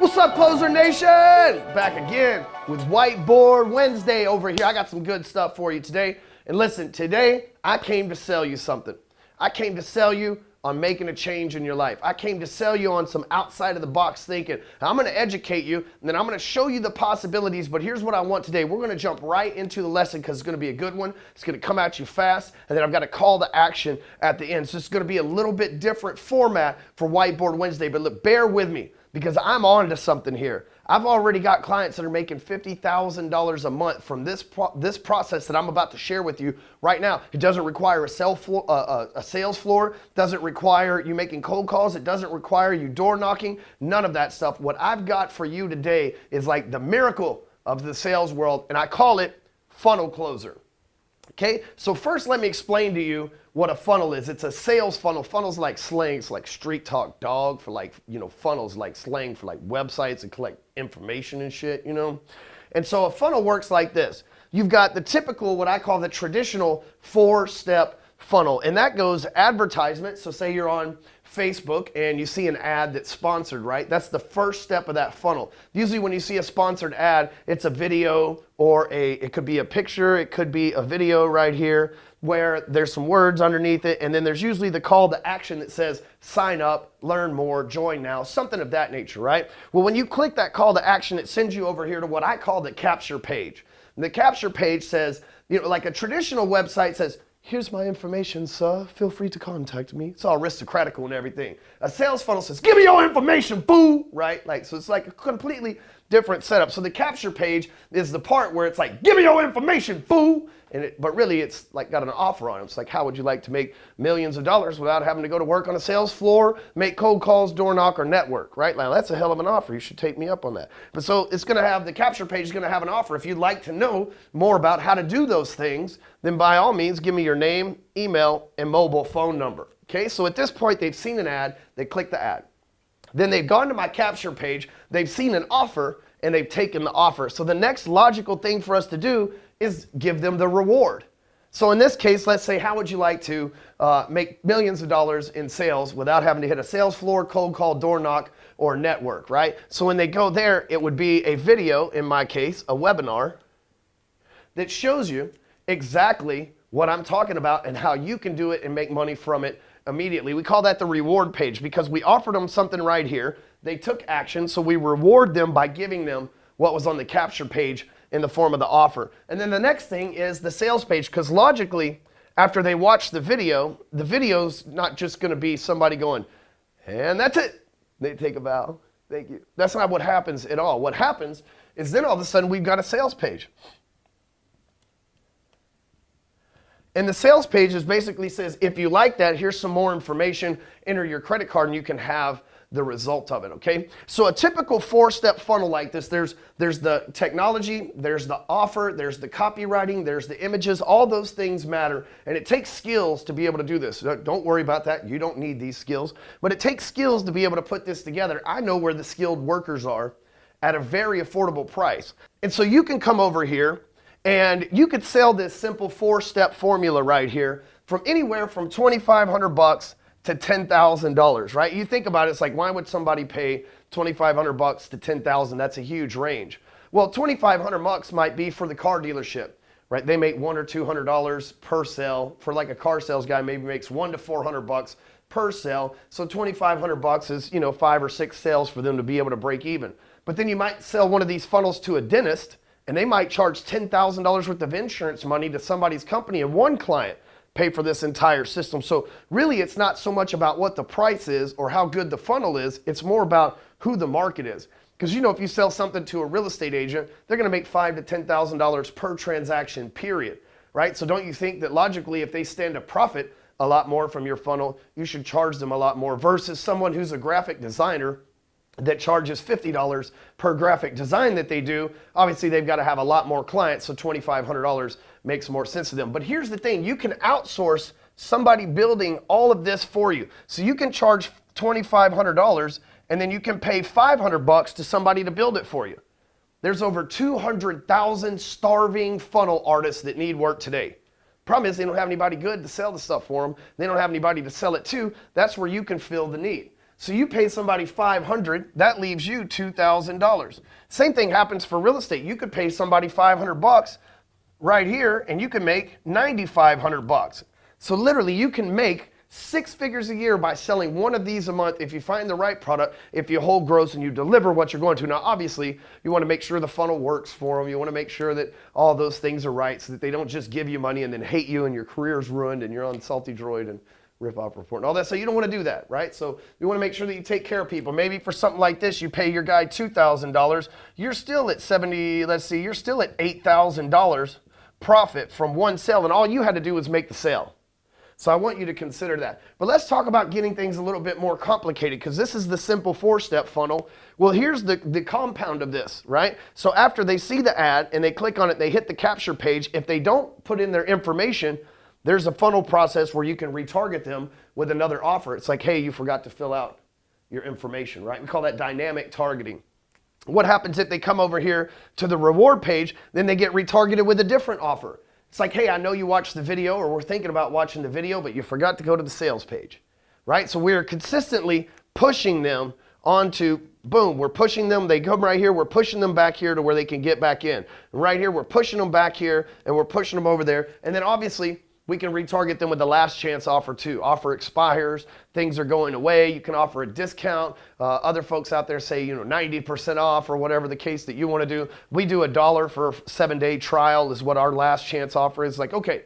What's up, Closer Nation? Back again with Whiteboard Wednesday over here. I got some good stuff for you today. And listen, today I came to sell you something. I came to sell you on making a change in your life. I came to sell you on some outside of the box thinking. I'm going to educate you, and then I'm going to show you the possibilities. But here's what I want today. We're going to jump right into the lesson because it's going to be a good one. It's going to come at you fast, and then I've got a call to action at the end. So it's going to be a little bit different format for Whiteboard Wednesday. But look, bear with me because I'm on to something here. I've already got clients that are making $50,000 a month from this process that I'm about to share with you right now. It doesn't require a sales floor. It doesn't require you making cold calls. It doesn't require you door knocking. None of that stuff. What I've got for you today is like the miracle of the sales world, and I call it funnel closer. Okay, so first let me explain to you what a funnel is. It's a sales funnel. Funnels like slang, it's like street talk dog for like, funnels like slang for like websites and collect information and shit, And so a funnel works like this. You've got the typical, what I call the traditional 4-step funnel, and that goes advertisement. So say you're on Facebook and you see an ad that's sponsored, right? That's the first step of that funnel. Usually when you see a sponsored ad, it's a video or it could be a picture, it could be a video right here where there's some words underneath it, and then there's usually the call to action that says sign up, learn more, join now, something of that nature, right? Well, when you click that call to action, it sends you over here to what I call the capture page. And the capture page says, like a traditional website says, here's my information, sir. Feel free to contact me. It's all aristocratical and everything. A sales funnel says, give me your information, boo, right? So it's like a completely different setup. So the capture page is the part where it's like, give me your information, boo. But really it's like got an offer on it. It's like, how would you like to make millions of dollars without having to go to work on a sales floor, make cold calls, door knock, or network, right? Now that's a hell of an offer. You should take me up on that. But so it's going to have, the capture page is going to have an offer. If you'd like to know more about how to do those things, then by all means, give me your name, email, and mobile phone number. Okay, so at this point, they've seen an ad, they click the ad. Then they've gone to my capture page, they've seen an offer, and they've taken the offer. So the next logical thing for us to do is give them the reward. So in this case, let's say, how would you like to make millions of dollars in sales without having to hit a sales floor, cold call, door knock, or network, right? So when they go there, it would be a video, in my case, a webinar, that shows you exactly what I'm talking about and how you can do it and make money from it immediately. We call that the reward page because we offered them something right here. They took action, so we reward them by giving them what was on the capture page in the form of the offer. And then the next thing is the sales page, because logically, after they watch the video's not just going to be somebody going, and that's it. They take a bow. Thank you. That's not what happens at all. What happens is then all of a sudden we've got a sales page. And the sales page is basically says, if you like that, here's some more information, enter your credit card and you can have the result of it, okay? So a typical 4-step funnel like this, there's the technology, there's the offer, there's the copywriting, there's the images, all those things matter. And it takes skills to be able to do this. Don't worry about that, you don't need these skills. But it takes skills to be able to put this together. I know where the skilled workers are at a very affordable price. And so you can come over here and you could sell this simple 4-step formula right here from anywhere from $2,500 to $10,000, right? You think about it, it's like, why would somebody pay $2,500 to $10,000? That's a huge range. Well, $2,500 might be for the car dealership, right? They make $100 or $200 per sale. For like a car sales guy, maybe makes $100 to $400 per sale. So $2,500 is, 5 or 6 sales for them to be able to break even. But then you might sell one of these funnels to a dentist, and they might charge $10,000 worth of insurance money to somebody's company, and one client pay for this entire system. So really it's not so much about what the price is or how good the funnel is, it's more about who the market is. Because if you sell something to a real estate agent, they're gonna make $5,000 to $10,000 per transaction, period, right? So don't you think that logically if they stand to profit a lot more from your funnel, you should charge them a lot more versus someone who's a graphic designer that charges $50 per graphic design that they do. Obviously they've got to have a lot more clients, so $2,500 makes more sense to them. But here's the thing, you can outsource somebody building all of this for you. So you can charge $2,500 and then you can pay $500 to somebody to build it for you. There's over 200,000 starving funnel artists that need work today. Problem is they don't have anybody good to sell the stuff for them. They don't have anybody to sell it to. That's where you can fill the need. So you pay somebody $500, that leaves you $2,000. Same thing happens for real estate. You could pay somebody $500 right here and you can make $9,500. So literally you can make 6 figures a year by selling one of these a month if you find the right product, if you hold gross and you deliver what you're going to. Now, obviously, you want to make sure the funnel works for them. You want to make sure that all those things are right so that they don't just give you money and then hate you and your career's ruined and you're on Salty Droid and Rip Off Report and all that. So you don't want to do that, right? So you want to make sure that you take care of people. Maybe for something like this, you pay your guy $2,000. You're still at you're still at $8,000 profit from one sale, and all you had to do was make the sale. So I want you to consider that. But let's talk about getting things a little bit more complicated, because this is the simple 4-step funnel. Well, here's the compound of this, right? So after they see the ad and they click on it, they hit the capture page. If they don't put in their information, there's a funnel process where you can retarget them with another offer. It's like, hey, you forgot to fill out your information, right? We call that dynamic targeting. What happens if they come over here to the reward page, then they get retargeted with a different offer? It's like, hey, I know you watched the video or we're thinking about watching the video, but you forgot to go to the sales page, right? So we're consistently pushing them onto, boom, we're pushing them. They come right here. We're pushing them back here to where they can get back in. And right here, we're pushing them back here and we're pushing them over there. And then obviously, we can retarget them with the last chance offer too. Offer expires, things are going away. You can offer a discount. Other folks out there say, 90% off or whatever the case that you want to do. We do $1 for a 7-day trial is what our last chance offer is. Like, okay,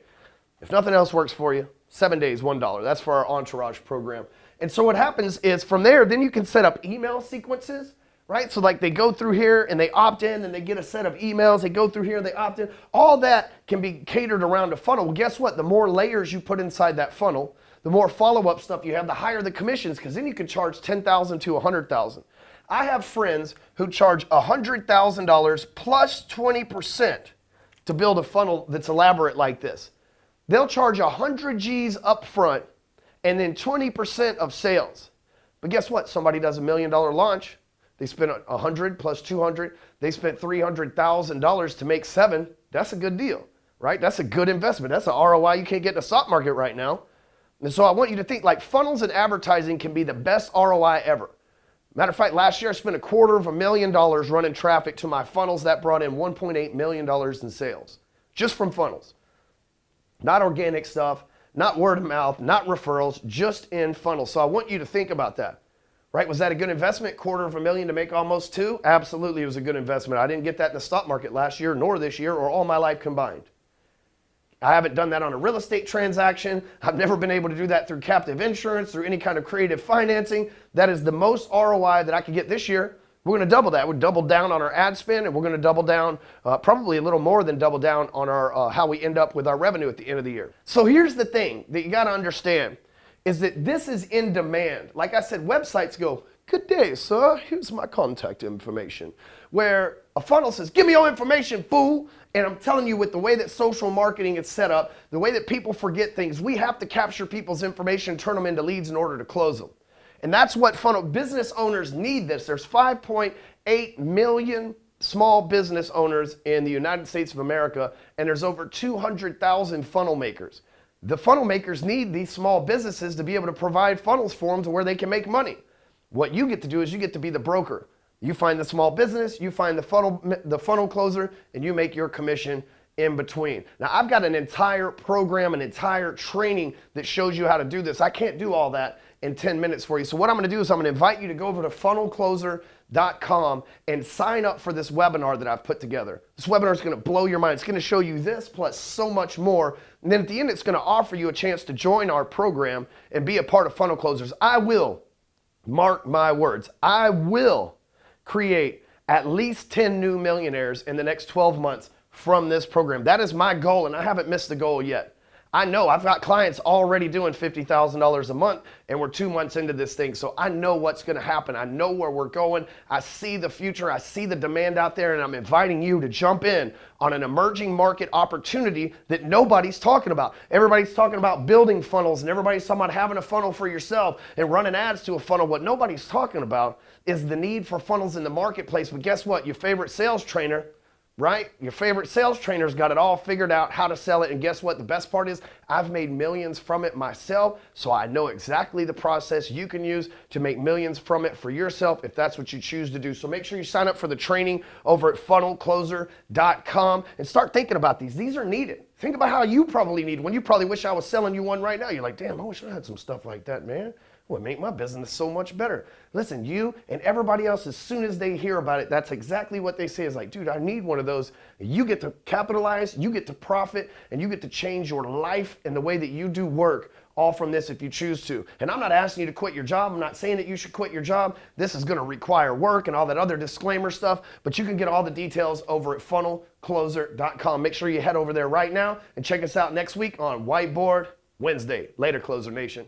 if nothing else works for you, 7 days, $1. That's for our Entourage program. And so what happens is from there, then you can set up email sequences. Right? So like they go through here and they opt in and they get a set of emails. They go through here and they opt in. All that can be catered around a funnel. Well, guess what? The more layers you put inside that funnel, the more follow-up stuff you have, the higher the commissions, because then you can charge $10,000 to $100,000. I have friends who charge $100,000 plus 20% to build a funnel that's elaborate like this. They'll charge 100 G's up front and then 20% of sales. But guess what? Somebody does $1 million launch. They spent 100 plus 200. They spent $300,000 to make 7. That's a good deal, right? That's a good investment. That's an ROI you can't get in the stock market right now. And so I want you to think like funnels and advertising can be the best ROI ever. Matter of fact, last year I spent $250,000 running traffic to my funnels. That brought in $1.8 million in sales just from funnels. Not organic stuff, not word of mouth, not referrals, just in funnels. So I want you to think about that. Right? Was that a good investment? $250,000 to make almost 2? Absolutely, it was a good investment. I didn't get that in the stock market last year, nor this year, or all my life combined. I haven't done that on a real estate transaction. I've never been able to do that through captive insurance, through any kind of creative financing. That is the most ROI that I could get this year. We're going to double that. We're double down on our ad spend, and we're going to double down, probably a little more than double down on our how we end up with our revenue at the end of the year. So here's the thing that you got to understand. Is that this is in demand. Like I said, websites go, good day, sir, here's my contact information. Where a funnel says, give me your information, fool. And I'm telling you, with the way that social marketing is set up, the way that people forget things, we have to capture people's information, turn them into leads in order to close them. And that's what funnel business owners need this. There's 5.8 million small business owners in the United States of America, and there's over 200,000 funnel makers. The funnel makers need these small businesses to be able to provide funnels for them to where they can make money. What you get to do is you get to be the broker. You find the small business, you find the funnel closer, and you make your commission in between. Now, I've got an entire program, an entire training that shows you how to do this. I can't do all that in 10 minutes for you. So what I'm going to do is I'm going to invite you to go over to funnelcloser.com and sign up for this webinar that I've put together. This webinar is going to blow your mind. It's going to show you this plus so much more. And then at the end, it's going to offer you a chance to join our program and be a part of Funnel Closers. I will, mark my words, I will create at least 10 new millionaires in the next 12 months from this program. That is my goal, and I haven't missed the goal yet. I know I've got clients already doing $50,000 a month, and we're 2 months into this thing. So I know what's going to happen. I know where we're going. I see the future. I see the demand out there, and I'm inviting you to jump in on an emerging market opportunity that nobody's talking about. Everybody's talking about building funnels, and everybody's talking about having a funnel for yourself and running ads to a funnel. What nobody's talking about is the need for funnels in the marketplace. But guess what? Your favorite sales trainer right? Your favorite sales trainer's got it all figured out how to sell it. And guess what? The best part is I've made millions from it myself. So I know exactly the process you can use to make millions from it for yourself if that's what you choose to do. So make sure you sign up for the training over at funnelcloser.com and start thinking about these. These are needed. Think about how you probably need one. You probably wish I was selling you one right now. You're like, damn, I wish I had some stuff like that, man. It would make my business so much better. Listen, you and everybody else, as soon as they hear about it, that's exactly what they say is like, dude, I need one of those. You get to capitalize, you get to profit, and you get to change your life and the way that you do work all from this if you choose to. And I'm not asking you to quit your job. I'm not saying that you should quit your job. This is gonna require work and all that other disclaimer stuff, but you can get all the details over at funnelcloser.com. Make sure you head over there right now and check us out next week on Whiteboard Wednesday. Later, Closer Nation.